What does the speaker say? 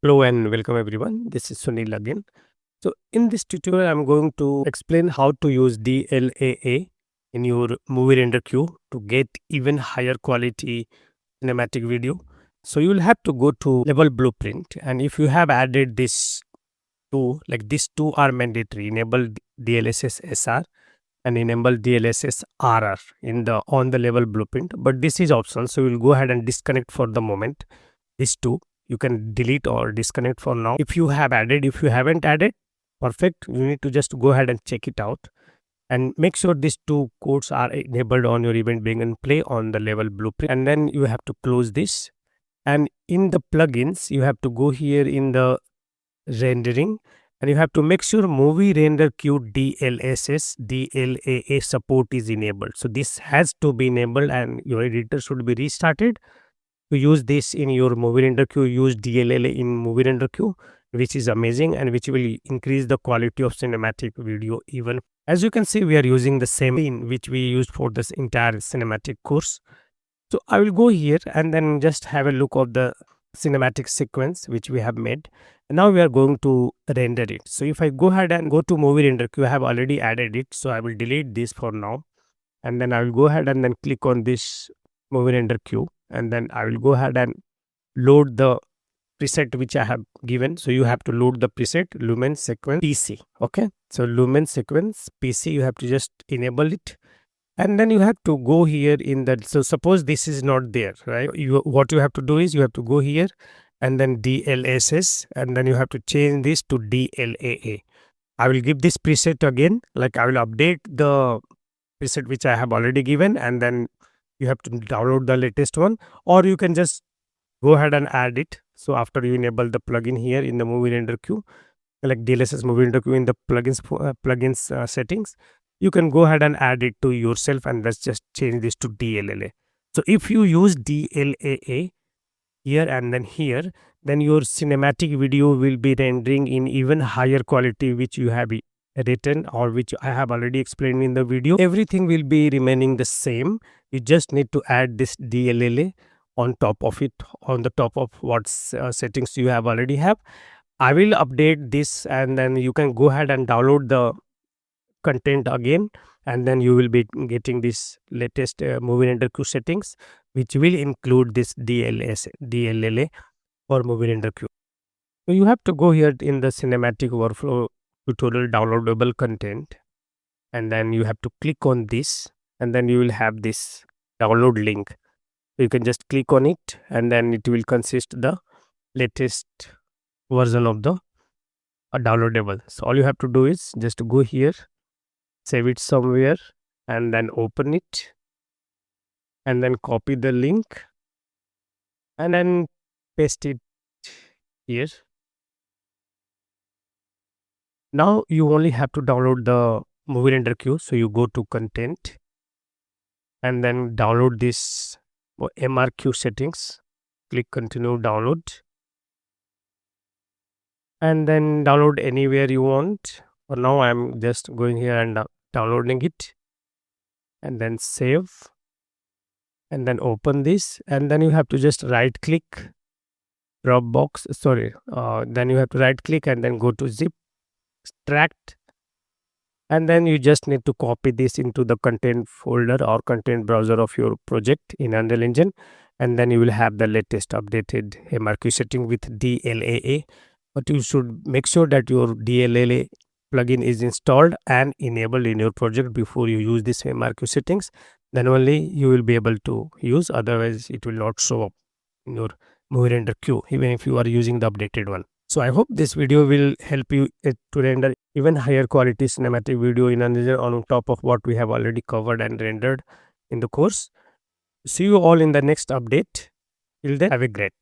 Hello and welcome everyone. This is Sunil again. So in this tutorial, I'm going to explain how to use DLAA in your movie render queue to get even higher quality cinematic video. So you will have to go to level blueprint, and if you have added this two, like these two are mandatory, enable DLSS SR and enable DLSS RR in the on the level blueprint, but this is optional. So we'll go ahead and disconnect for the moment these two. You can delete or disconnect for now. If you have added, if you haven't added, perfect. You need to just go ahead and check it out and make sure these two codes are enabled on your event begin play on the level blueprint, and then you have to close this. And in the plugins, you have to go here in the rendering, and you have to make sure movie render queue DLSS DLAA support is enabled. So this has to be enabled, and your editor should be restarted. To use this in your movie render queue, use DLLA in movie render queue, which is amazing and which will increase the quality of cinematic video even. As you can see, we are using the same in which we used for this entire cinematic course. So I will go here and then just have a look of the cinematic sequence which we have made. And now we are going to render it. So if I go ahead and go to movie render queue, I have already added it. So I will delete this for now. And then I will go ahead and then click on this movie render queue. And then I will go ahead and load the preset which I have given. So you have to load the preset lumen sequence PC. Okay. So lumen sequence PC, you have to just enable it. And then you have to go here in the, so suppose this is not there, right? What you have to do is you have to go here and then DLSS, and then you have to change this to DLAA. I will give this preset again, like I will update the preset which I have already given, and then you have to download the latest one, or you can just go ahead and add it. So after you enable the plugin here in the movie render queue, like DLSS movie render queue in the plugins settings, you can go ahead and add it to yourself, and let's just change this to DLLA. So if you use DLAA here and then here, then your cinematic video will be rendering in even higher quality which you have written or which I have already explained in the video. Everything will be remaining the same. You just need to add this DLLA on top of it, on the top of what settings you have already have. I will update this, and then you can go ahead and download the content again, and then you will be getting this latest movie render queue settings which will include this DLLA for movie render queue. So you have to go here in the cinematic workflow tutorial downloadable content, and then you have to click on this, and then you will have this download link. So you can just click on it, and then it will consist the latest version of the downloadable. So all you have to do is just go here, save it somewhere, and then open it, and then copy the link and then paste it here. Now you only have to download the movie render queue. So you go to content and then download this MRQ settings, click continue download, and then download anywhere you want. For now I'm just going here and downloading it, and then save, and then open this, and then you have to just right click Dropbox, then you have to right click and then go to zip extract, and then you just need to copy this into the content folder or content browser of your project in Unreal Engine, and then you will have the latest updated MRQ setting with DLAA. But you should make sure that your DLLA plugin is installed and enabled in your project before you use this MRQ settings. Then only you will be able to use, otherwise it will not show up in your movie render queue even if you are using the updated one. So I hope this video will help you to render even higher quality cinematic video in Unreal on top of what we have already covered and rendered in the course. See you all in the next update. Till then, have a great